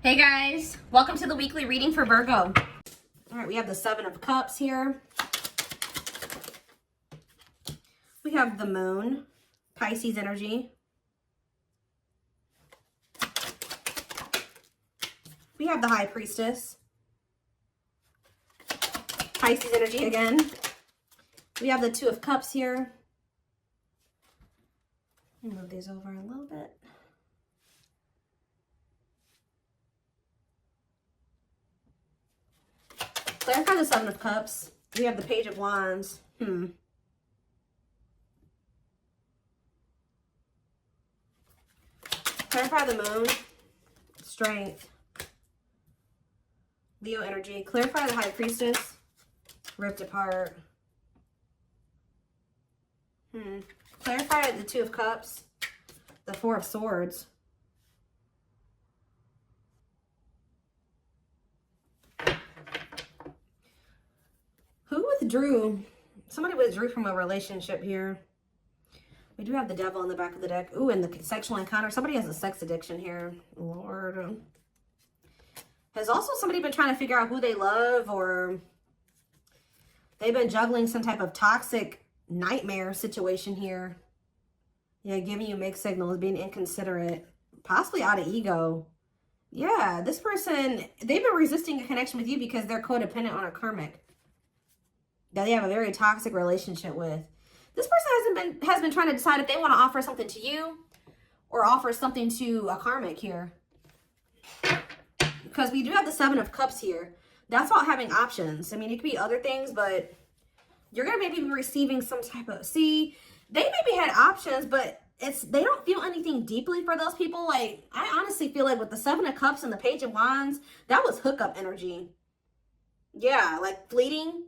Hey guys, welcome to the weekly reading for Virgo. All right, we have the Seven of Cups here. We have the Moon, Pisces energy. We have the High Priestess, Pisces energy again. We have the Two of Cups here. Let me move these over a little bit. Clarify the Seven of Cups. We have the Page of Wands. Clarify the Moon. Strength. Leo energy. Clarify the High Priestess. Ripped apart. Clarify the Two of Cups. The Four of Swords. Who withdrew? Somebody withdrew from a relationship here. We do have the Devil in the back of the deck. Ooh, and the sexual encounter. Somebody has a sex addiction here. Lord. Has also somebody been trying to figure out who they love, or they've been juggling some type of toxic nightmare situation here. Yeah, giving you mixed signals, being inconsiderate, possibly out of ego. Yeah, this person, they've been resisting a connection with you because they're codependent on a karmic that they have a very toxic relationship with. This person has been trying to decide if they want to offer something to you or offer something to a karmic here. Because we do have the Seven of Cups here. That's about having options. I mean, it could be other things, but you're going to maybe be receiving some type of... See, they maybe had options, but they don't feel anything deeply for those people. Like, I honestly feel like with the Seven of Cups and the Page of Wands, that was hookup energy. Yeah, like fleeting.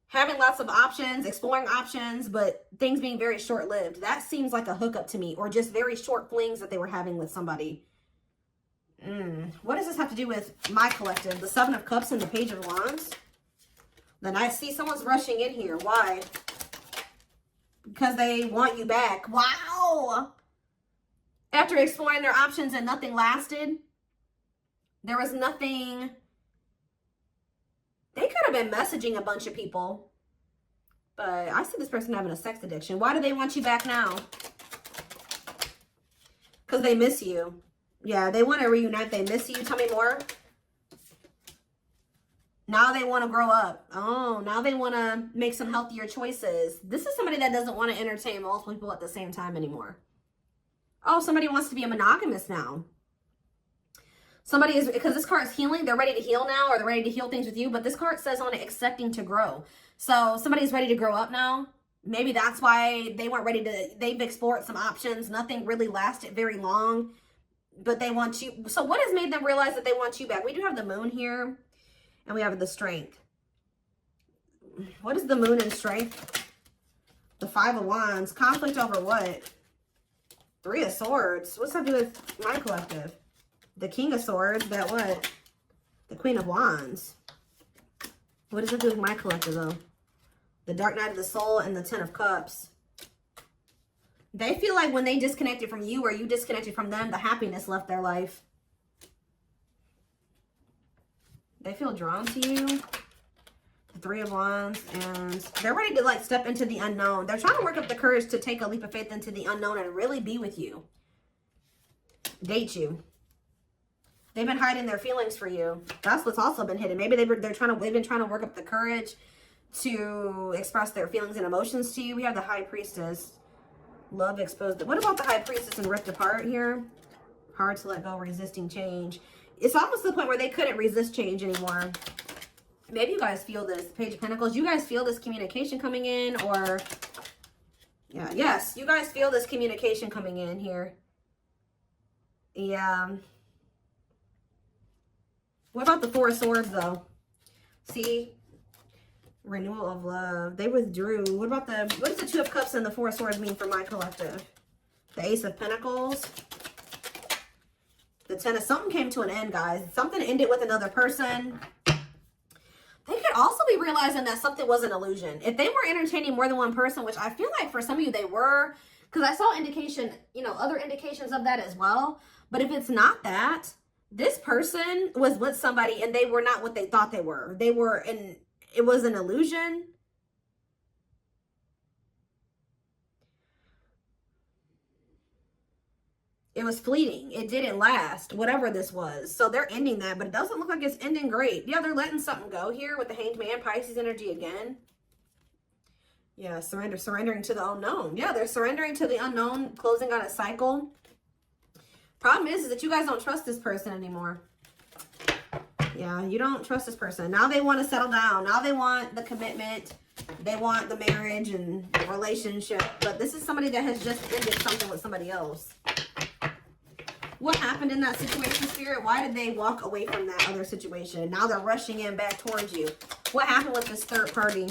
Having lots of options, exploring options, but things being very short-lived. That seems like a hookup to me, or just very short flings that they were having with somebody. What does this have to do with my collective? The Seven of Cups and the Page of Wands? Then I see someone's rushing in here. Why? Because they want you back. Wow! After exploring their options and nothing lasted, there was nothing... They could have been messaging a bunch of people. But I see this person having a sex addiction. Why do they want you back now? Because they miss you. Yeah, they want to reunite. They miss you. Tell me more. Now they want to grow up. Oh, now they want to make some healthier choices. This is somebody that doesn't want to entertain multiple people at the same time anymore. Oh, somebody wants to be a monogamous now. Somebody is, because this card is healing, they're ready to heal now, or they're ready to heal things with you, but this card says on it, accepting to grow. So somebody's ready to grow up now. Maybe that's why they weren't ready to, they've explored some options. Nothing really lasted very long, but they want you. So what has made them realize that they want you back? We do have the Moon here, and we have the Strength. What is the Moon and Strength? The Five of Wands. Conflict over what? Three of Swords. What's that do with my collective? The King of Swords, that what? The Queen of Wands. What does it do with my collective, though? The Dark Night of the Soul and the Ten of Cups. They feel like when they disconnected from you or you disconnected from them, the happiness left their life. They feel drawn to you. The Three of Wands. And they're ready to, like, step into the unknown. They're trying to work up the courage to take a leap of faith into the unknown and really be with you. Date you. They've been hiding their feelings for you. That's what's also been hidden. Maybe they've been trying to work up the courage to express their feelings and emotions to you. We have the High Priestess. Love exposed. What about the High Priestess and ripped apart here? Hard to let go, resisting change. It's almost to the point where they couldn't resist change anymore. Maybe you guys feel this. Page of Pentacles. You guys feel this communication coming in, or... Yeah, yes. You guys feel this communication coming in here. Yeah. What about the Four of Swords, though? See? Renewal of love. They withdrew. What about what does the Two of Cups and the Four of Swords mean for my collective? The Ace of Pentacles. The Ten of... Something came to an end, guys. Something ended with another person. They could also be realizing that something was an illusion. If they were entertaining more than one person, which I feel like for some of you they were, because I saw indication, other indications of that as well. But if it's not that, This person was with somebody and they were not what they thought they were. They were in, it was an illusion. It was fleeting. It didn't last, whatever this was. So they're ending that, but it doesn't look like it's ending great. Yeah, they're letting something go here with the Hanged Man, Pisces energy again. Yeah, surrendering to the unknown. Yeah, they're surrendering to the unknown, closing out a cycle. Problem is that you guys don't trust this person anymore. Yeah, you don't trust this person. Now they want to settle down. Now they want the commitment. They want the marriage and the relationship. But this is somebody that has just ended something with somebody else. What happened in that situation, Spirit? Why did they walk away from that other situation? Now they're rushing in back towards you. What happened with this third party?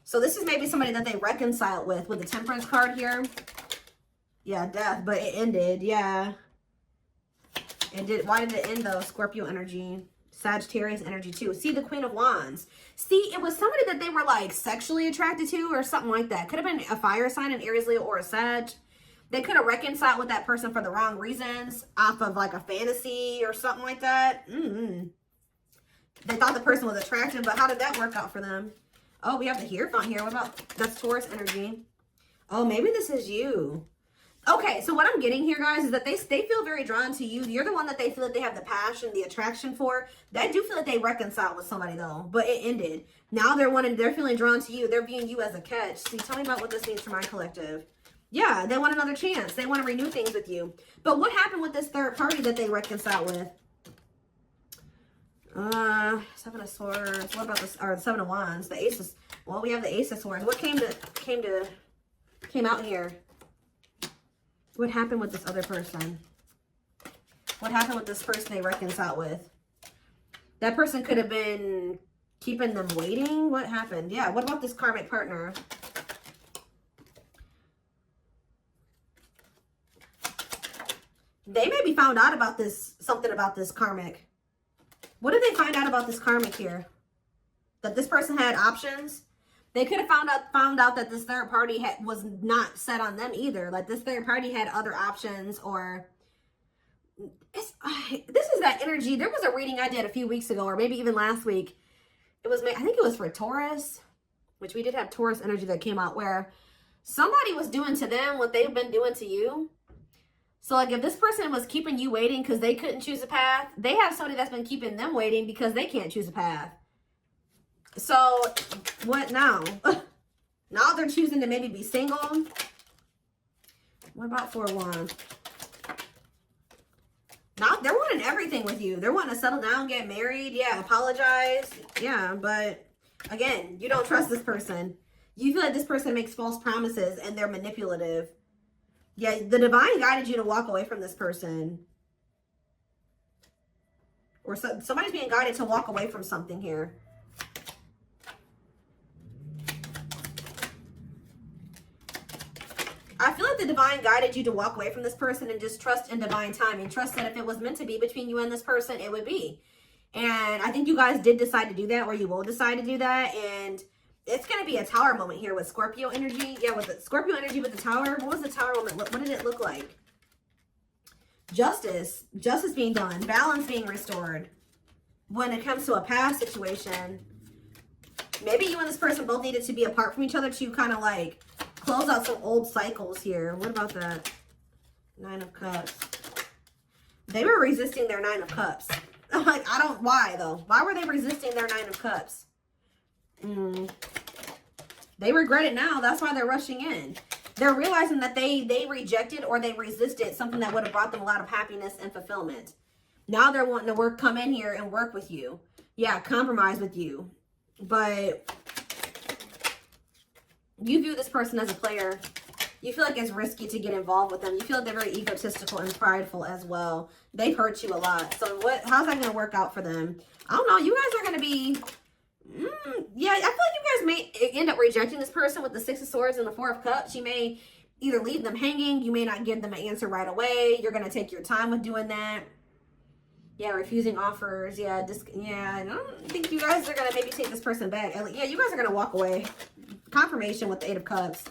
So this is maybe somebody that they reconciled with the Temperance card here. Yeah, death, but it ended. Yeah. It did. Why did it end though? Scorpio energy. Sagittarius energy too. See, the Queen of Wands. See, it was somebody that they were like sexually attracted to or something like that. Could have been a fire sign, an Aries, Leo, or a Sag. They could have reconciled with that person for the wrong reasons off of like a fantasy or something like that. They thought the person was attractive, but how did that work out for them? Oh, we have the Hierophant here. What about, that's Taurus energy. Oh, maybe this is you. Okay, so what I'm getting here, guys, is that they feel very drawn to you. You're the one that they feel that they have the passion, the attraction for. They do feel that they reconciled with somebody, though, but it ended. Now they're feeling drawn to you. They're viewing you as a catch. See, tell me about what this means for my collective. Yeah, they want another chance. They want to renew things with you. But what happened with this third party that they reconciled with? Seven of Swords. What about this? Or Seven of Wands. The Aces. Well, we have the Ace of Swords. What came out here? What happened with this other person? What happened with this person they reconciled with? That person could have been keeping them waiting. What happened? Yeah, what about this karmic partner? They maybe found out about this, something about this karmic. What did they find out about this karmic here? That this person had options? They could have found out that this third party was not set on them either. Like this third party had other options, or this is that energy. There was a reading I did a few weeks ago, or maybe even last week. It was, I think it was for Taurus, which we did have Taurus energy that came out, where somebody was doing to them what they've been doing to you. So like if this person was keeping you waiting because they couldn't choose a path, they have somebody that's been keeping them waiting because they can't choose a path. So what now? Now they're choosing to maybe be single. What about Four of Wands? Now they're wanting everything with you. They're wanting to settle down, get married. Yeah, apologize. Yeah, but again, you don't trust this person. You feel like this person makes false promises and they're manipulative. Yeah, the divine guided you to walk away from this person. Or somebody's being guided to walk away from something here. I feel like the divine guided you to walk away from this person and just trust in divine timing. Trust that if it was meant to be between you and this person, it would be. And I think you guys did decide to do that, or you will decide to do that. And it's going to be a tower moment here with Scorpio energy. Yeah, with the Scorpio energy with the tower. What was the tower moment? What did it look like? Justice. Justice being done. Balance being restored. When it comes to a past situation, maybe you and this person both needed to be apart from each other to kind of like close out some old cycles here. What about that? Nine of Cups. They were resisting their Nine of Cups. Like, why though? Why were they resisting their Nine of Cups? They regret it now. That's why they're rushing in. They're realizing that they rejected or they resisted something that would have brought them a lot of happiness and fulfillment. Now they're wanting to come in here and work with you. Yeah, compromise with you. But you view this person as a player. You feel like it's risky to get involved with them. You feel like they're very egotistical and prideful as well. They've hurt you a lot. So how's that going to work out for them? I don't know. You guys are going to be... yeah, I feel like you guys may end up rejecting this person with the Six of Swords and the Four of Cups. You may either leave them hanging. You may not give them an answer right away. You're going to take your time with doing that. Yeah, refusing offers. Yeah, I don't think you guys are going to maybe take this person back. Yeah, you guys are going to walk away. Confirmation with the Eight of Cups.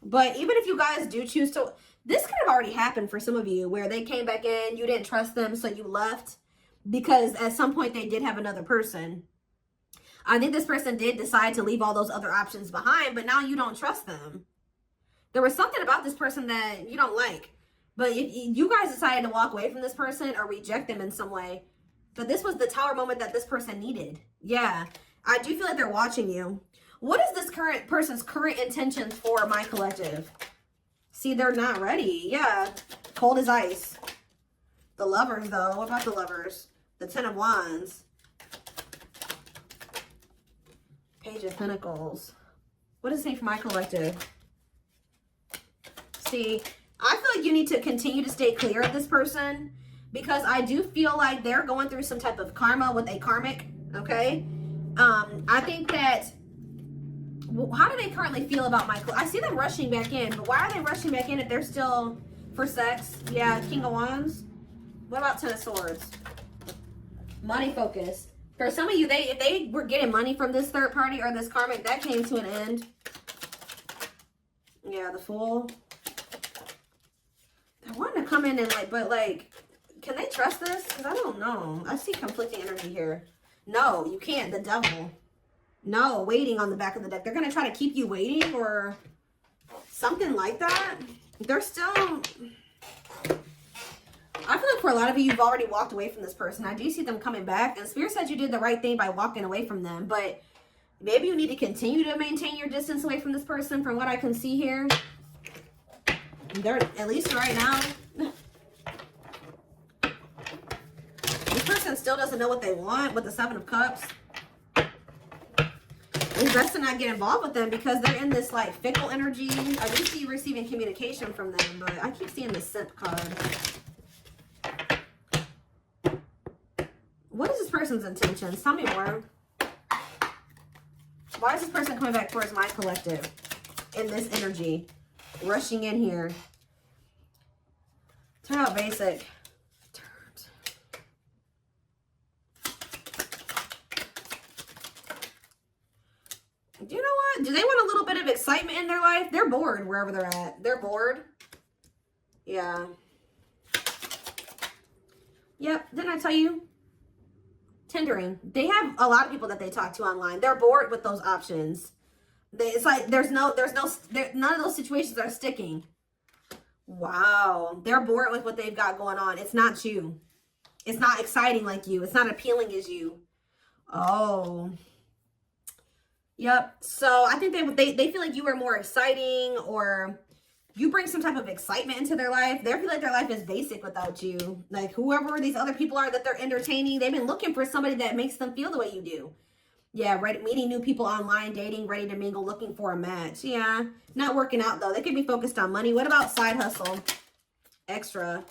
But even if you guys do choose to... This could have already happened for some of you where they came back in, you didn't trust them, so you left because at some point they did have another person. I think this person did decide to leave all those other options behind, but now you don't trust them. There was something about this person that you don't like. But if you guys decided to walk away from this person or reject them in some way, but this was the Tower moment that this person needed. Yeah, I do feel like they're watching you. What is this current person's current intentions for my collective? See, they're not ready. Yeah, cold as ice. The Lovers, though. What about the Lovers? The Ten of Wands. Page of Pentacles. What does it say for my collective? See, I feel like you need to continue to stay clear of this person because I do feel like they're going through some type of karma with a karmic, okay? I think that, how do they currently feel about my, I see them rushing back in, but why are they rushing back in if they're still for sex? Yeah, King of Wands. What about Ten of Swords? Money focused. For some of you, if they were getting money from this third party or this karmic, that came to an end. Yeah, the Fool. I want to come in and but can they trust this? Because I don't know. I see conflicting energy here. No, you can't. The Devil. No, waiting on the back of the deck. They're going to try to keep you waiting or something like that. They're still... I feel like for a lot of you, you've already walked away from this person. I do see them coming back. And Spirit said you did the right thing by walking away from them. But maybe you need to continue to maintain your distance away from this person from what I can see here. They're, at least right now, this person still doesn't know what they want with the Seven of Cups. It's best to not get involved with them because they're in this like fickle energy. I do see you receiving communication from them, but I keep seeing the Simp card. What is this person's intentions? Tell me more. Why is this person coming back towards my collective in this energy? Rushing in here. Turn out basic. Do you know what? Do they want a little bit of excitement in their life? They're bored wherever they're at. They're bored. Yeah. Yep. Didn't I tell you? Tendering. They have a lot of people that they talk to online. They're bored with those options. It's like none of those situations are sticking. Wow. They're bored with what they've got going on. It's not you. It's not exciting like you. It's not appealing as you. Oh. Yep. So I think they feel like you are more exciting or you bring some type of excitement into their life. They feel like their life is basic without you. Like whoever these other people are that they're entertaining, they've been looking for somebody that makes them feel the way you do. Yeah, right. Meeting new people online, dating, ready to mingle, looking for a match. Yeah, not working out though. They could be focused on money. What about side hustle? Extra.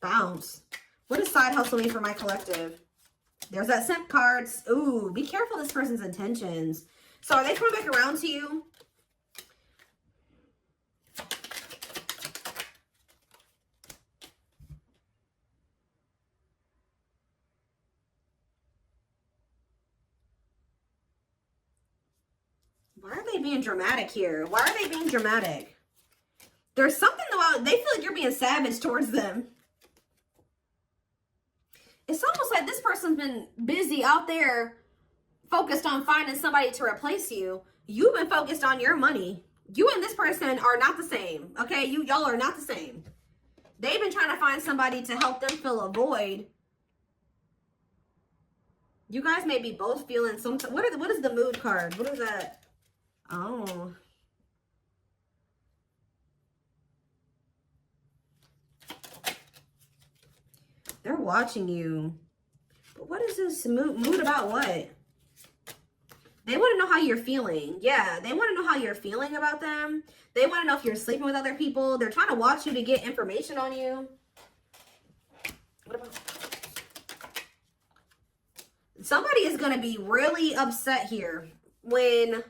Bounce. What does side hustle mean for my collective? There's that Simp cards. Ooh, be careful this person's intentions. So are they coming back around to you? Why are they being dramatic here? Why are they being dramatic? There's something about, they feel like you're being savage towards them. It's almost like this person's been busy out there focused on finding somebody to replace you. You've been focused on your money. You and this person are not the same. Okay, y'all are not the same. They've been trying to find somebody to help them fill a void. You guys may be both feeling some, what is the mood card? What is that? Oh. They're watching you. But what is this mood about what? They want to know how you're feeling. Yeah, they want to know how you're feeling about them. They want to know if you're sleeping with other people. They're trying to watch you to get information on you. What about... Somebody is going to be really upset here when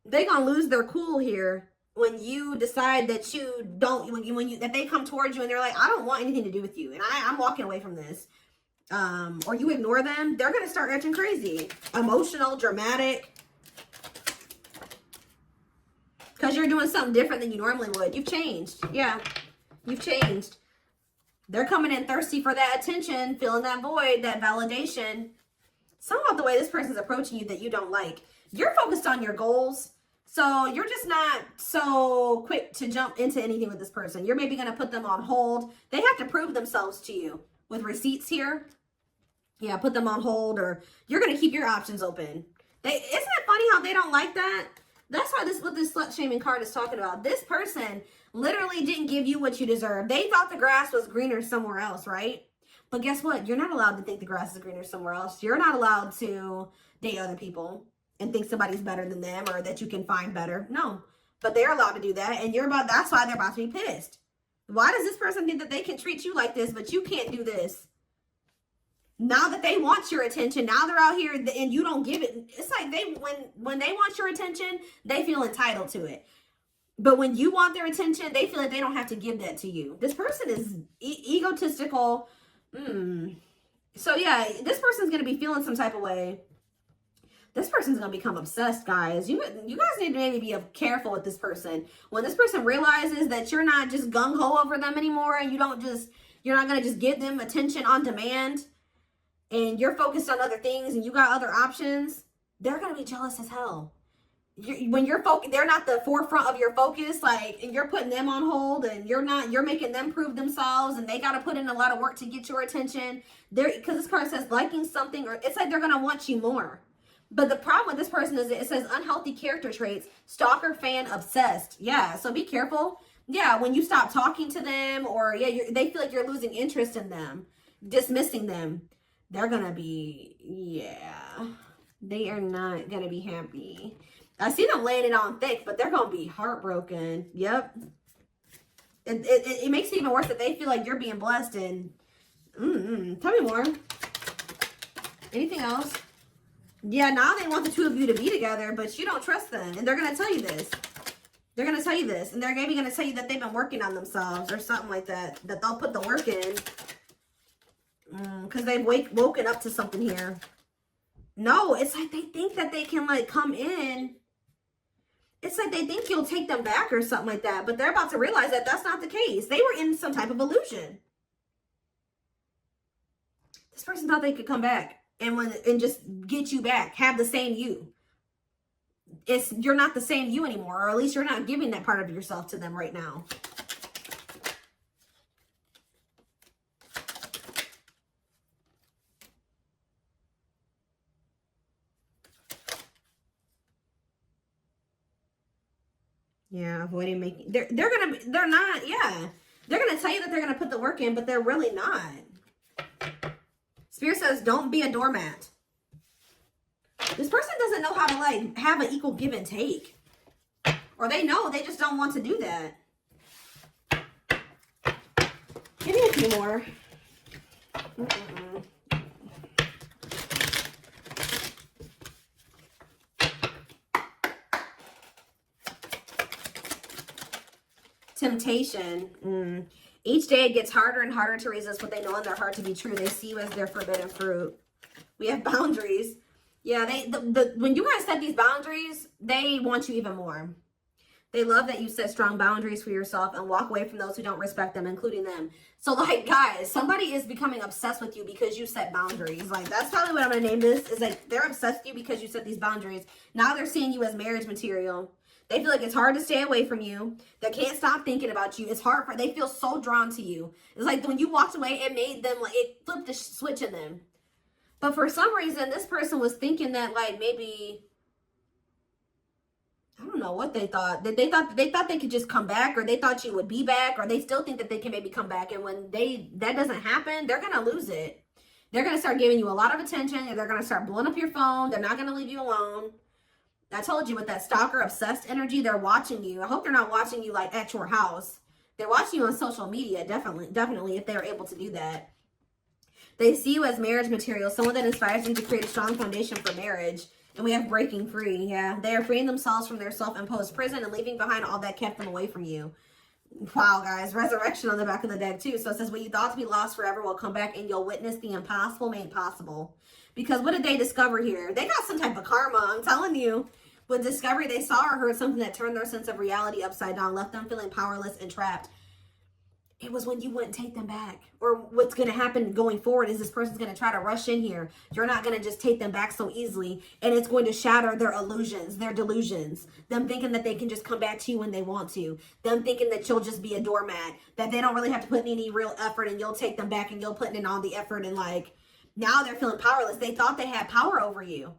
they're going to lose their cool here when you decide that you don't, that they come towards you and they're like, I don't want anything to do with you. And I'm walking away from this. Or you ignore them, they're going to start acting crazy. Emotional, dramatic. Because you're doing something different than you normally would. You've changed. Yeah, you've changed. They're coming in thirsty for that attention, filling that void, that validation. Something about the way this person's approaching you that you don't like. You're focused on your goals. So you're just not so quick to jump into anything with this person. You're maybe going to put them on hold. They have to prove themselves to you with receipts here. Yeah, put them on hold, or you're going to keep your options open. Isn't it funny how they don't like that? That's why what this slut shaming card is talking about. This person literally didn't give you what you deserve. They thought the grass was greener somewhere else, right? But guess what? You're not allowed to think the grass is greener somewhere else. You're not allowed to date other people and think somebody's better than them or that you can find better. No, but they're allowed to do that. And that's why they're about to be pissed. Why does this person think that they can treat you like this, but you can't do this? Now that they want your attention, now they're out here and you don't give it. It's like when they want your attention, they feel entitled to it. But when you want their attention, they feel like they don't have to give that to you. This person is egotistical. So yeah, this person's going to be feeling some type of way. This person's going to become obsessed, guys. You guys need to maybe be careful with this person. When this person realizes that you're not just gung-ho over them anymore, and you're not going to just give them attention on demand, and you're focused on other things and you got other options, they're going to be jealous as hell. When you're focused, they're not the forefront of your focus, like, and you're putting them on hold, and you're making them prove themselves, and they got to put in a lot of work to get your attention. Because this card says liking something, or it's like they're going to want you more. But the problem with this person is it says unhealthy character traits, stalker, fan, obsessed. Yeah, so be careful. Yeah, when you stop talking to them, or they feel like you're losing interest in them, dismissing them, they're going to be, they are not going to be happy. I see them laying it on thick, but they're going to be heartbroken. Yep. It makes it even worse that they feel like you're being blessed. And tell me more. Anything else? Yeah, now they want the two of you to be together, but you don't trust them. And they're going to tell you this. They're going to tell you this. And they're maybe going to tell you that they've been working on themselves or something like that. That they'll put the work in. Because they've woken up to something here. No, it's like they think that they can, like, come in. It's like they think you'll take them back or something like that. But they're about to realize that that's not the case. They were in some type of illusion. This person thought they could come back and just get you back. Have the same you. You're not the same you anymore. Or at least you're not giving that part of yourself to them right now. Yeah, avoiding making, they're gonna tell you that they're gonna put the work in, but they're really not. Spirit says, don't be a doormat. This person doesn't know how to, like, have an equal give and take. Or they know, they just don't want to do that. Give me a few more. Temptation. Each day it gets harder and harder to resist what they know in their heart to be true. They see you as their forbidden fruit. We have boundaries. Yeah, when you guys set these boundaries, they want you even more. They love that you set strong boundaries for yourself and walk away from those who don't respect them, including them. So, like, guys, somebody is becoming obsessed with you because you set boundaries. Like, that's probably what I'm going to name this. Is like, they're obsessed with you because you set these boundaries. Now they're seeing you as marriage material. They feel like it's hard to stay away from you. They can't stop thinking about you. It's hard they feel so drawn to you. It's like when you walked away, it made them, like, it flipped the switch in them. But for some reason, this person was thinking that, like, maybe, I don't know what they thought. They thought they could just come back, or they thought you would be back, or they still think that they can maybe come back. And when that doesn't happen, they're going to lose it. They're going to start giving you a lot of attention, and they're going to start blowing up your phone. They're not going to leave you alone. I told you, with that stalker obsessed energy, they're watching you. I hope they're not watching you, like, at your house. They're watching you on social media, definitely, if they're able to do that. They see you as marriage material, someone that inspires them to create a strong foundation for marriage. And we have breaking free. Yeah, they are freeing themselves from their self-imposed prison and leaving behind all that kept them away from you. Wow, guys. Resurrection on the back of the deck, too. So it says, what you thought to be lost forever will come back, and you'll witness the impossible made possible. Because what did they discover here? They got some type of karma, I'm telling you. With discovery, they saw or heard something that turned their sense of reality upside down, left them feeling powerless and trapped. It was when you wouldn't take them back. Or what's going to happen going forward is this person's going to try to rush in here. You're not going to just take them back so easily. And it's going to shatter their illusions, their delusions. Them thinking that they can just come back to you when they want to. Them thinking that you'll just be a doormat. That they don't really have to put in any real effort and you'll take them back and you'll put in all the effort. And like, now they're feeling powerless. They thought they had power over you.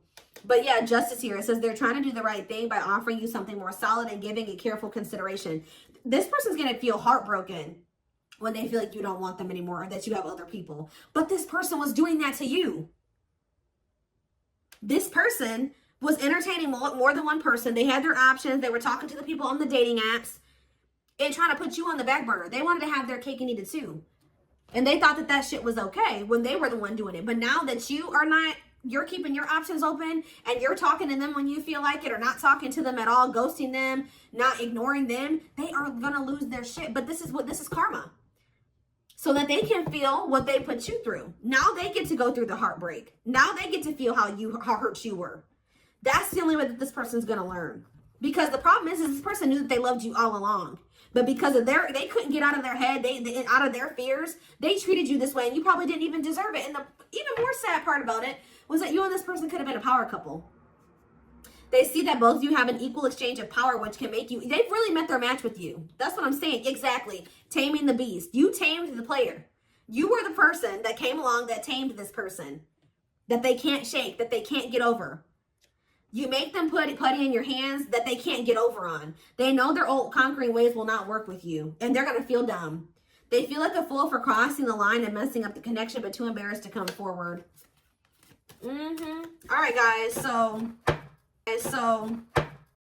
But yeah, justice here. It says they're trying to do the right thing by offering you something more solid and giving it careful consideration. This person's going to feel heartbroken when they feel like you don't want them anymore or that you have other people. But this person was doing that to you. This person was entertaining more than one person. They had their options. They were talking to the people on the dating apps and trying to put you on the back burner. They wanted to have their cake and eat it too. And they thought that that shit was okay when they were the one doing it. But now that you are not, you're keeping your options open and you're talking to them when you feel like it or not talking to them at all, ghosting them, not ignoring them, they are going to lose their shit. But this is karma. So that they can feel what they put you through. Now they get to go through the heartbreak. Now they get to feel how hurt you were. That's the only way that this person's going to learn. Because the problem is this person knew that they loved you all along. But because of they couldn't get out of their head, they out of their fears, they treated you this way and you probably didn't even deserve it. And the even more sad part about it was that you and this person could have been a power couple. They see that both of you have an equal exchange of power, which can make you, they've really met their match with you. That's what I'm saying. Exactly. Taming the beast. You tamed the player. You were the person that came along that tamed this person. That they can't shake, that they can't get over. You make them put putty in your hands that they can't get over on. They know their old conquering ways will not work with you. And they're going to feel dumb. They feel like a fool for crossing the line and messing up the connection, but too embarrassed to come forward. All right, guys. So